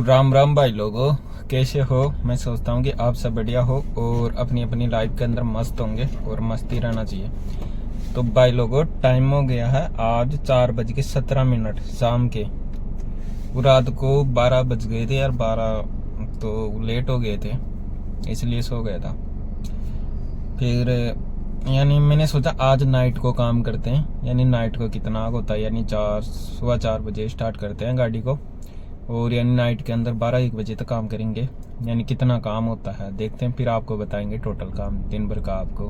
राम राम भाई लोगों, कैसे हो। मैं सोचता हूँ कि आप सब बढ़िया हो और अपनी अपनी लाइफ के अंदर मस्त होंगे और मस्ती रहना चाहिए। तो भाई लोगों, टाइम हो गया है आज 4:17 शाम के। वो रात को 12 बज गए थे यार, 12 तो लेट हो गए थे इसलिए सो गया था। फिर यानी मैंने सोचा आज नाइट को काम करते हैं, यानी नाइट को कितना होता है, यानी 4 बजे स्टार्ट करते हैं गाड़ी को और यानी नाइट के अंदर 12-1 बजे तक काम करेंगे। यानी कितना काम होता है देखते हैं, फिर आपको बताएंगे टोटल काम दिन भर का आपको।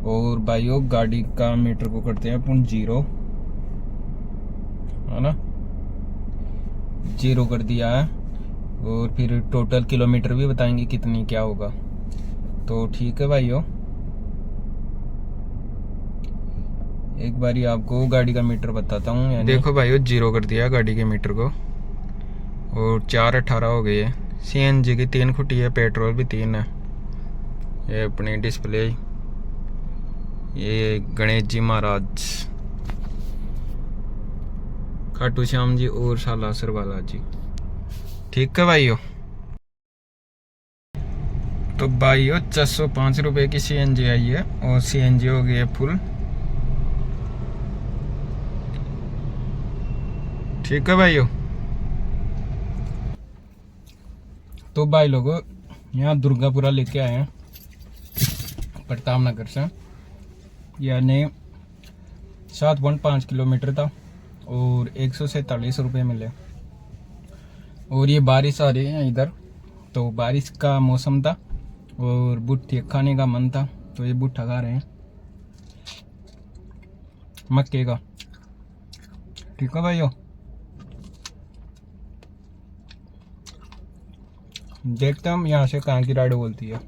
और भाइयों, गाड़ी का मीटर को करते हैं अपन 0, है ना, 0 कर दिया है। और फिर टोटल किलोमीटर भी बताएंगे कितनी क्या होगा। तो ठीक है भाइयों, एक बारी आपको गाड़ी का मीटर बताता हूँ। देखो भाइयों, 0 कर दिया गाड़ी के मीटर को और 4:18 हो गई है। CNG की 3 खुटी है, पेट्रोल भी 3 है। ये अपनी डिस्प्ले, ये गणेश जी महाराज, खाटू श्याम जी और सालासर वाला जी। ठीक है भाइयों। तो भाइयों 605 रुपए की CNG आई है और CNG हो गई है फुल। ठीक है भाइयों। तो भाई लोगों, यहाँ दुर्गापुरा लेके आए हैं प्रताप नगर से, यानी 7.5 किलोमीटर था और 147 रुपये मिले। और ये बारिश आ रही है इधर, तो बारिश का मौसम था और भुट्टे खाने का मन था, तो ये भुट्टा खा रहे हैं मक्के का। ठीक है भाइयों, देखते हैं हम यहाँ से कहाँ की राइड बोलती है।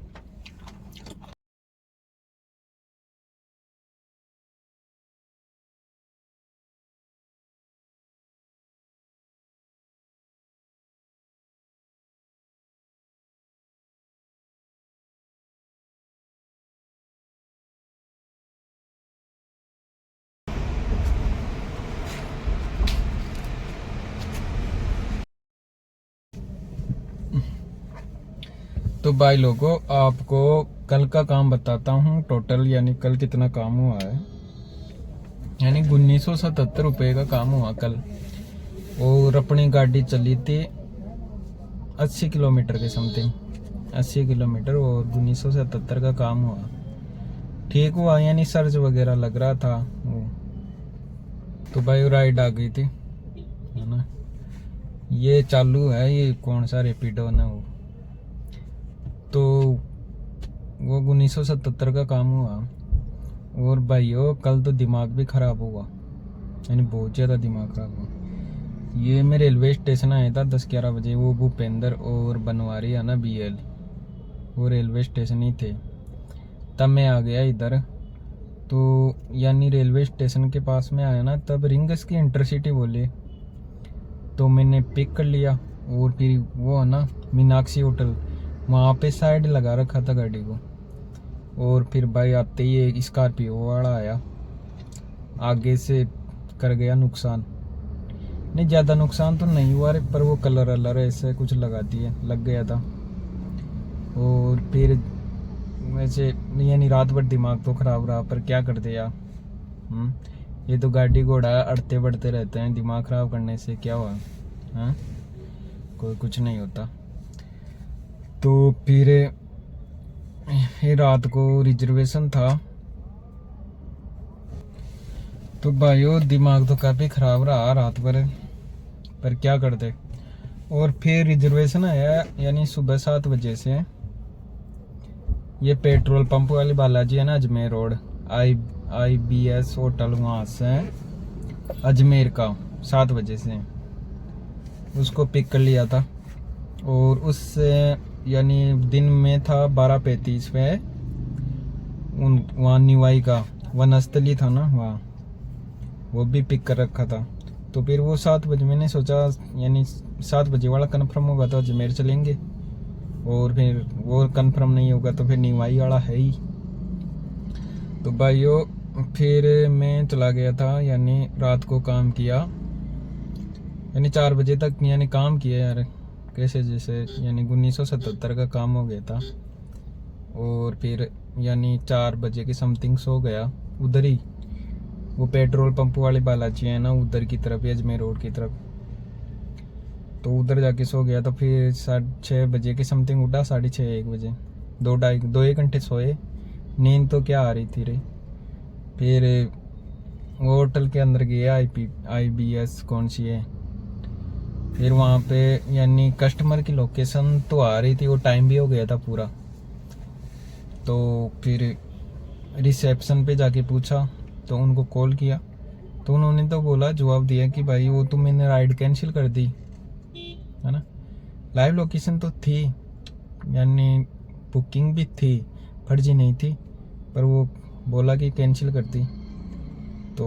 तो भाई लोगों, आपको कल का काम बताता हूँ टोटल, यानी कल कितना काम हुआ है। यानी 1977 रुपये का काम हुआ कल, और अपनी गाड़ी चली थी 80 किलोमीटर के समथिंग, 80 किलोमीटर और 1977 का काम हुआ। ठीक हुआ, यानी सर्च वगैरह लग रहा था वो। तो भाई राइड आ गई थी, है ना। ये चालू है, ये कौन सा रेपिडो ना वो, तो वो 1977 का काम हुआ। और भाइयों कल तो दिमाग भी ख़राब हुआ, यानी बहुत ज़्यादा दिमाग ख़राब हुआ। ये मैं रेलवे स्टेशन आया था 10-11 बजे, वो भूपेंद्र और बनवारी है ना BL, वो रेलवे स्टेशन ही थे। तब मैं आ गया इधर, तो यानी रेलवे स्टेशन के पास में आया ना, तब रिंगस की इंटरसिटी बोले, तो मैंने पिक कर लिया। और फिर वो है ना मीनाक्षी होटल, वहाँ पे साइड लगा रखा था गाड़ी को। और फिर भाई आते ही एक स्कॉर्पियो वाला आया, आगे से कर गया नुकसान। नहीं ज़्यादा नुकसान तो नहीं हुआ रे, पर वो कलर अलर ऐसे कुछ लगा दिए, लग गया था। और फिर वैसे यानी रात भर दिमाग तो ख़राब रहा, पर क्या कर दे यार। ये तो गाड़ी घोड़ा अड़ते बढ़ते रहते हैं, दिमाग ख़राब करने से क्या हुआ। हाँ, कोई कुछ नहीं होता। तो फिर रात को रिजर्वेशन था, तो भाइयों दिमाग तो काफ़ी ख़राब रहा रात भर, पर क्या करते। और फिर रिजर्वेशन आया, यानी सुबह 7 बजे से। ये पेट्रोल पंप वाली बालाजी है ना, अजमेर रोड, IBS होटल, वहाँ से अजमेर का 7 बजे से उसको पिक कर लिया था। और उससे यानी दिन में था 12:35 पे वहाँ निवाई का वनस्थली था ना, वहाँ वो भी पिक कर रखा था। तो फिर वो 7 बजे मैंने सोचा, यानी 7 बजे वाला कन्फर्म होगा तो अजमेर चलेंगे, और फिर वो कन्फर्म नहीं होगा तो फिर निवाई वाला है ही। तो भाइयों फिर मैं चला गया था, यानी रात को काम किया, यानी 4 बजे तक यानी काम किया यार, धोखे से जैसे यानी 1977 का काम हो गया था। और फिर यानी 4 बजे की समथिंग सो गया उधर ही, वो पेट्रोल पंप वाले बालाजी है ना उधर की तरफ, अजमेर रोड की तरफ, तो उधर जाके सो गया। तो फिर 6:30 बजे की समथिंग उठा, 6:30 1 बजे, 2 घंटे सोए, नींद तो क्या आ रही थी रे। फिर वो होटल के अंदर गया, IBS कौन सी है, फिर वहाँ पे यानी कस्टमर की लोकेशन तो आ रही थी, वो टाइम भी हो गया था पूरा। तो फिर रिसेप्शन पे जाके पूछा, तो उनको कॉल किया, तो उन्होंने तो बोला, जवाब दिया कि भाई वो तो मैंने राइड कैंसिल कर दी है ना। लाइव लोकेशन तो थी, यानी बुकिंग भी थी, फर्जी नहीं थी, पर वो बोला कि कैंसिल कर दी। तो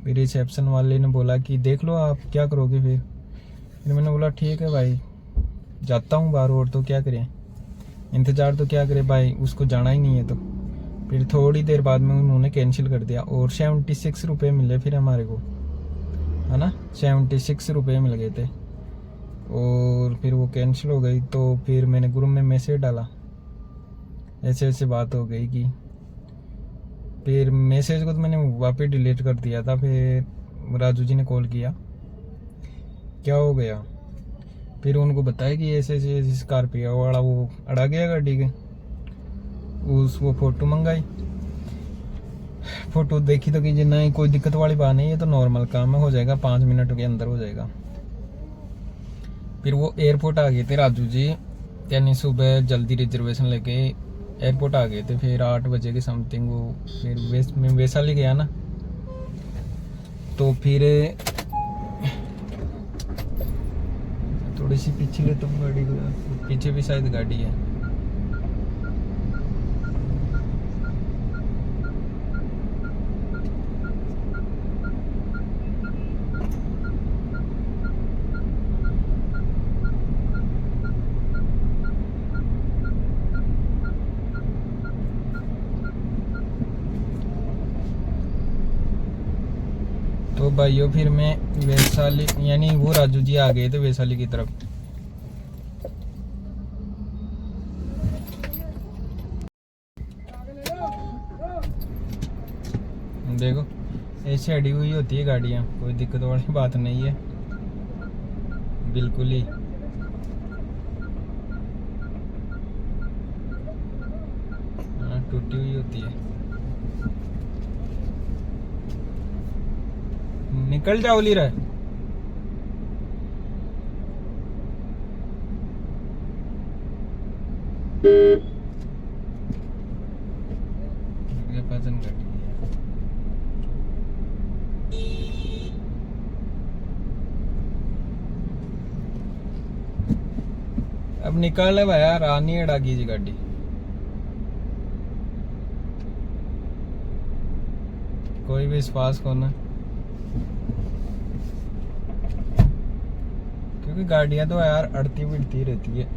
फिर रिसेप्शन वाले ने बोला कि देख लो आप क्या करोगे। फिर मैंने बोला ठीक है भाई, जाता हूँ बाहर, और तो क्या करें, इंतज़ार तो क्या करें भाई, उसको जाना ही नहीं है। तो फिर थोड़ी देर बाद में उन्होंने कैंसिल कर दिया, और 76 रुपये मिले फिर हमारे को, है ना, 76 रुपये मिल गए थे। और फिर वो कैंसिल हो गई। तो फिर मैंने ग्रुप में मैसेज डाला, ऐसे ऐसे बात हो गई कि, फिर मैसेज को तो मैंने वापस डिलीट कर दिया था। फिर राजू जी ने कॉल किया, क्या हो गया, फिर उनको बताया कि ऐसे ऐसे स्कॉर्पियो वाला वो अड़ा गया गाड़ी के, वो फ़ोटो मंगाई, फ़ोटो देखी तो कि नहीं कोई दिक्कत वाली बात नहीं है, तो नॉर्मल काम है, हो जाएगा, 5 मिनट के अंदर हो जाएगा। फिर वो एयरपोर्ट आ गए थे राजू जी, यानी सुबह जल्दी रिजर्वेशन लेके एयरपोर्ट आ गए थे। फिर 8 बजे की समथिंग वो फिर वैशाली गया ना, तो फिर थोड़ी सी पीछे ले तुम गाड़ी को, पीछे भी शायद गाड़ी है। तो भाइयों फिर मैं वैशाली, यानी वो राजू जी आ गए थे वैशाली की तरफ। देखो ऐसे अड़ी हुई होती है गाड़ियाँ, कोई दिक्कत वाली बात नहीं है, बिल्कुल ही। टूटी हुई होती है। निकल जाओ ली रहा है। पसंद गाड़ी है। अब निकल है भाई यार, आनी है डागी जी गाड़ी। कोई भी स्पास को ना, क्योंकि गाड़ियां तो यार अड़ती बिड़ती रहती है,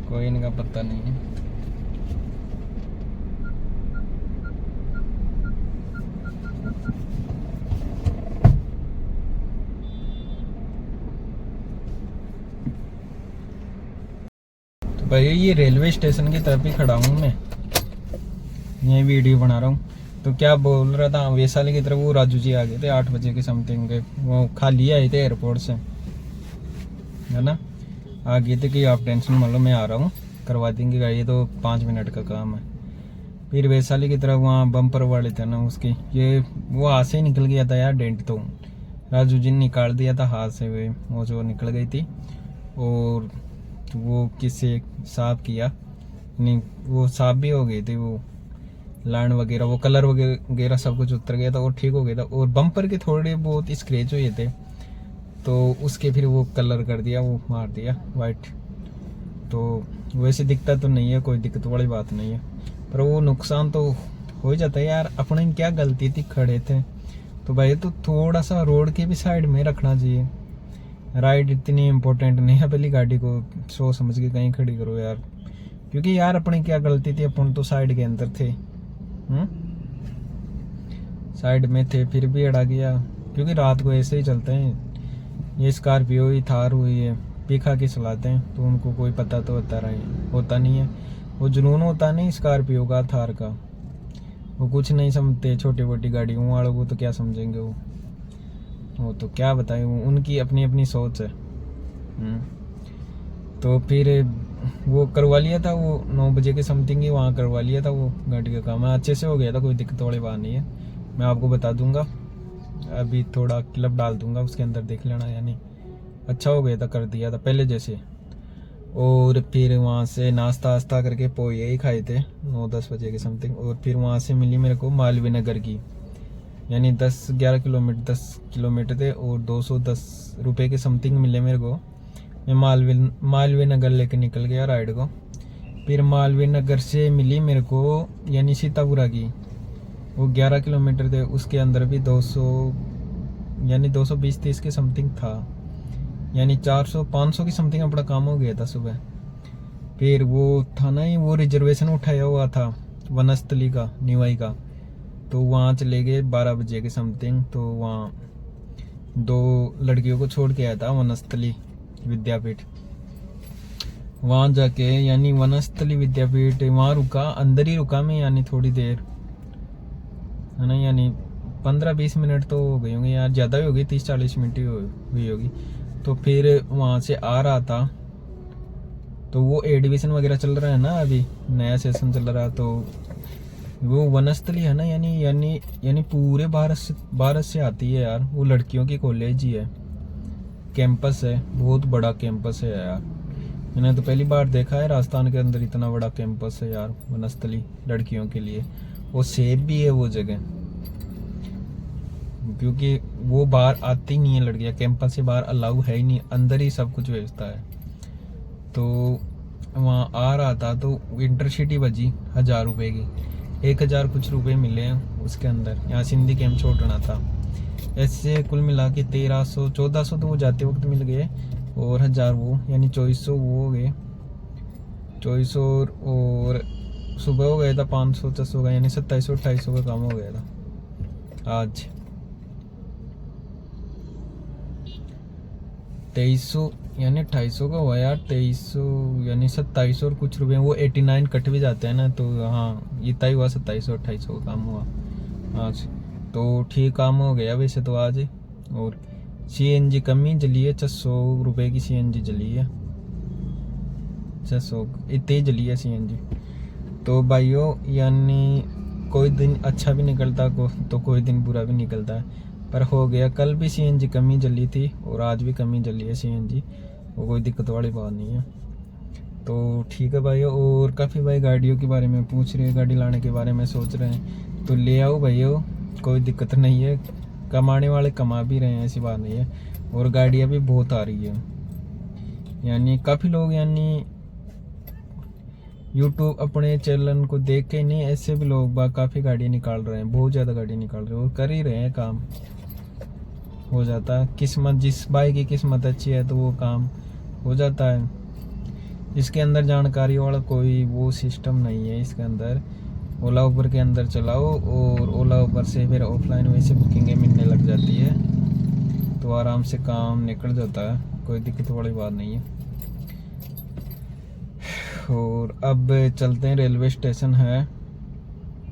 कोई इनका पता नहीं है। तो भाई ये रेलवे स्टेशन की तरफ ही खड़ा हूँ मैं, ये वीडियो बना रहा हूँ। तो क्या बोल रहा था, वैशाली की तरफ वो राजू जी आ गए थे 8 बजे के समथिंग के, वो खाली आए थे एयरपोर्ट से, है ना। आ गए थे कि आप टेंशन मत लो, मैं आ रहा हूँ, करवा देंगे गाड़ी, तो 5 मिनट का काम है। फिर वैशाली की तरफ वहाँ बम्पर वाले थे ना उसके, ये वो हाथ से ही निकल गया था यार डेंट, तो राजू जी ने निकाल दिया था हाथ से, वो जो निकल गई थी। और वो किससे साफ किया, नहीं वो साफ भी हो गई थी, वो लाइन वगैरह, वो कलर वगैरह सब कुछ उतर गया था और ठीक हो गया था। और बम्पर के थोड़े बहुत स्क्रैच हुए थे, तो उसके फिर वो कलर कर दिया, वो मार दिया वाइट। तो वैसे दिखता तो नहीं है, कोई दिक्कत वाली बात नहीं है, पर वो नुकसान तो हो ही जाता है यार। अपने क्या गलती थी, खड़े थे तो भाई, तो थोड़ा सा रोड के भी साइड में रखना चाहिए। राइड इतनी इम्पोर्टेंट नहीं है, पहली गाड़ी को सोच समझ के कहीं खड़ी करो यार, क्योंकि यार अपनी क्या गलती थी, अपन तो साइड के अंदर थे, साइड में थे, फिर भी अड़ा गया। क्योंकि रात को ऐसे ही चलते हैं, ये स्कॉर्पियो ही थार हुई है, पी खा के चलाते हैं, तो उनको कोई पता तो होता नहीं है। वो जुनून होता नहीं स्कॉर्पियो का, थार का, वो कुछ नहीं समझते। छोटी मोटी गाड़ियों वालों को तो क्या समझेंगे वो तो क्या बताएं, उनकी अपनी अपनी सोच है। तो फिर वो करवा लिया था, वो 9 बजे के समथिंग ही वहाँ करवा लिया था वो गाड़ी का काम। अच्छे से हो गया था, कोई दिक्कत वाली बात नहीं है। मैं आपको बता दूंगा, अभी थोड़ा क्लिप डाल दूंगा उसके अंदर, देख लेना। यानी अच्छा हो गया था, कर दिया था पहले जैसे। और फिर वहाँ से नाश्ता वास्ता करके पोहे ही खाए थे 9-10 बजे के समथिंग। और फिर वहाँ से मिली मेरे को मालवीय नगर की, यानी 10-11 किलोमीटर 10 किलोमीटर थे, और 210 रुपये के समथिंग मिले मेरे को। मैं मालवीय नगर लेके निकल गया राइड को। फिर मालवीय नगर से मिली मेरे को यानी सीतापुरा की, वो 11 किलोमीटर थे, उसके अंदर भी 200 यानी 220-30 के समथिंग था, यानी 400-500 की समथिंग अपना काम हो गया था सुबह। फिर वो था ना ही, वो रिजर्वेशन उठाया हुआ था वनस्थली का, निवाई का, तो वहाँ चले गए 12 बजे के समथिंग। तो वहाँ 2 लड़कियों को छोड़ के आया था वनस्थली विद्यापीठ। वहाँ जाके यानी वनस्थली विद्यापीठ वहाँ रुका, अंदर ही रुका मैं, यानी थोड़ी देर है ना, यानी 15-20 मिनट तो हो गई होंगी यार, ज़्यादा ही हो गई, 30-40 मिनट ही हुई होगी। तो फिर वहाँ से आ रहा था, तो वो एडमिशन वगैरह चल रहा है ना, अभी नया सेशन चल रहा, तो वो वनस्थली है ना, यानी पूरे भारत से आती है यार। वो लड़कियों की कॉलेज ही है, कैंपस है, बहुत बड़ा कैंपस है यार। मैंने तो पहली बार देखा है राजस्थान के अंदर इतना बड़ा कैंपस है यार, वनस्थली लड़कियों के लिए। वो सेफ भी है वो जगह, क्योंकि वो बाहर आती नहीं है लड़कियां, कैंपस से बाहर अलाउ है ही नहीं, अंदर ही सब कुछ व्यवस्था है। तो वहाँ आ रहा था, तो इंटरसिटी बजी 1000 रुपये की, 1000 कुछ रुपए मिले हैं उसके अंदर। यहाँ सिंधी कैंप छोड़ना था, ऐसे कुल मिला के 1300-1400 तो वो जाते वक्त मिल गए, और 1000 वो, यानी 2400 वो हो गए, 2400। और सुबह हो गया था 500-600 का, यानी 2700-2800 का काम हो गया था आज। 2300 यानी 250 का हुआ यार, 2300 यानी 2700 और कुछ रुपए, वो 89 कट भी जाते हैं ना, तो हाँ इतना ही हुआ, 2700-2800 का काम हुआ आज। तो ठीक काम हो गया वैसे तो आज। और CNG कम ही जली है, 600 रुपये की CNG जली है, 600 इतनी जली है CNG। तो भाइयों यानी कोई दिन अच्छा भी निकलता तो कोई दिन बुरा भी निकलता है, पर हो गया। कल भी CNG कमी जली थी, और आज भी कमी जली है CNG, वो कोई दिक्कत वाली बात नहीं है। तो ठीक है भाइयों। और काफ़ी भाई गाड़ियों के बारे में पूछ रहे हैं, गाड़ी लाने के बारे में सोच रहे हैं, तो ले आओ भाइयों, कोई दिक्कत नहीं है। कमाने वाले कमा भी रहे हैं, ऐसी बात नहीं है। और गाड़ियाँ भी बहुत आ रही है, यानी काफ़ी लोग यानी यूट्यूब अपने चैनल को देख के नहीं, ऐसे भी लोग काफ़ी गाड़ी निकाल रहे हैं, बहुत ज़्यादा गाड़ी निकाल रहे हैं, और कर ही रहे हैं काम, हो जाता है। किस्मत, जिस भाई की किस्मत अच्छी है तो वो काम हो जाता है। इसके अंदर जानकारी वाला कोई वो सिस्टम नहीं है इसके अंदर। ओला उबर के अंदर चलाओ, और ओला उबर से फिर ऑफलाइन वैसे बुकिंगें मिलने लग जाती है, तो आराम से काम निकल जाता है, कोई दिक्कत वाली बात नहीं है। और अब चलते हैं, रेलवे स्टेशन है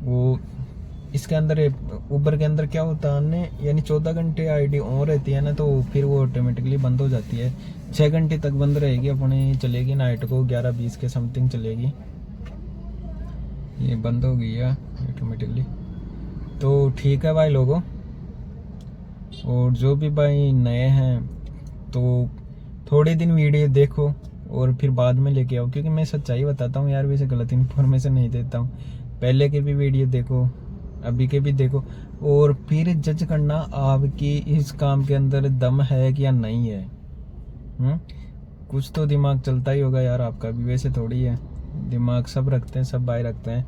वो। इसके अंदर उबर के अंदर क्या होता है, यानी 14 घंटे ID ऑन रहती है ना, तो फिर वो ऑटोमेटिकली बंद हो जाती है। 6 घंटे तक बंद रहेगी अपनी, चलेगी नाइट को 11-20 के समथिंग चलेगी, ये बंद हो गई है ऑटोमेटिकली। तो ठीक है भाई लोगों, और जो भी भाई नए हैं तो थोड़े दिन वीडियो देखो और फिर बाद में लेके आओ, क्योंकि मैं सच्चाई बताता हूँ यार, वैसे गलत इन्फॉर्मेशन नहीं देता हूँ। पहले के भी वीडियो देखो, अभी के भी देखो, और फिर जज करना आपकी इस काम के अंदर दम है कि या नहीं है। कुछ तो दिमाग चलता ही होगा यार आपका भी, वैसे थोड़ी है, दिमाग सब रखते हैं, सब भाई रखते हैं।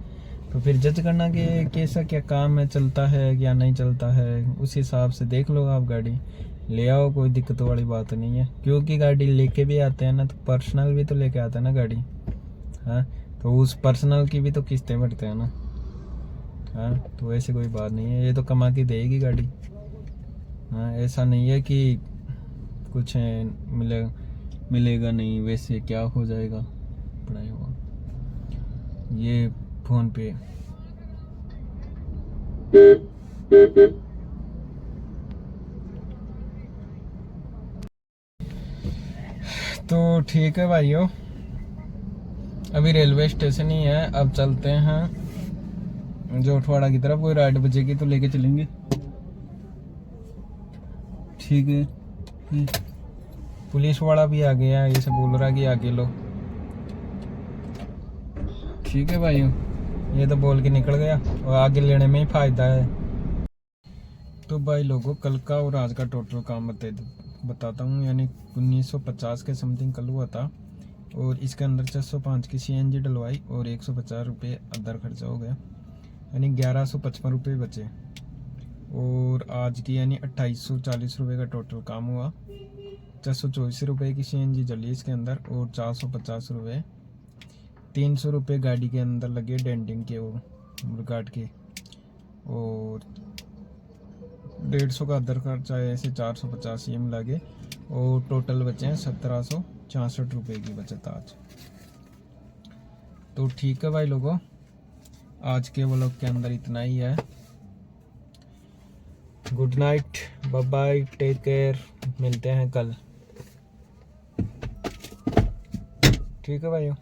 तो फिर जज करना कि कैसा क्या काम है, चलता है या नहीं चलता है, उस हिसाब से देख लो आप गाड़ी ले आओ, कोई दिक्कत वाली बात नहीं है। क्योंकि गाड़ी लेके भी आते हैं ना, तो पर्सनल भी तो लेके आते हैं ना गाड़ी, हाँ, तो उस पर्सनल की भी तो किस्तें भरते हैं ना, हाँ। तो ऐसी कोई बात नहीं है, ये तो कमा के देगी गाड़ी, हाँ। ऐसा नहीं है कि कुछ है मिलेगा नहीं, वैसे क्या हो जाएगा पढ़ाई हुआ। ये फोन पे तो ठीक है भाइयों, अभी रेलवे स्टेशन ही है, अब चलते हैं जोटवाड़ा की तरफ। कोई राइड बजेगी तो लेके चलेंगे, ठीक है। पुलिस वाला भी आ गया है, ये सब बोल रहा कि आगे लो, ठीक है भाइयों। ये तो बोल के निकल गया और आगे लेने में ही फायदा है। तो भाई लोगों, कल का और आज का टोटल काम बताता हूँ। यानी 1950 के समथिंग कल हुआ था, और इसके अंदर 605 की CNG डलवाई और 150 रुपये अदर खर्चा हो गया, यानी 1155 रुपये बचे। और आज की यानी 2840 रुपये का टोटल काम हुआ। 624 रुपये की CNG जली इसके अंदर, और 450 रुपये, 300 रुपये गाड़ी के अंदर लगे डेंटिंग के, वो गार्ड के, और 150 का अदर खर्चा है, ऐसे 450 ये मिला के, और टोटल बचे हैं 1766 रुपये की बचत आज। तो ठीक है भाई लोगों, आज के व्लॉग के अंदर इतना ही है। Good night, bye bye, take care, मिलते हैं कल, ठीक है भाइयों।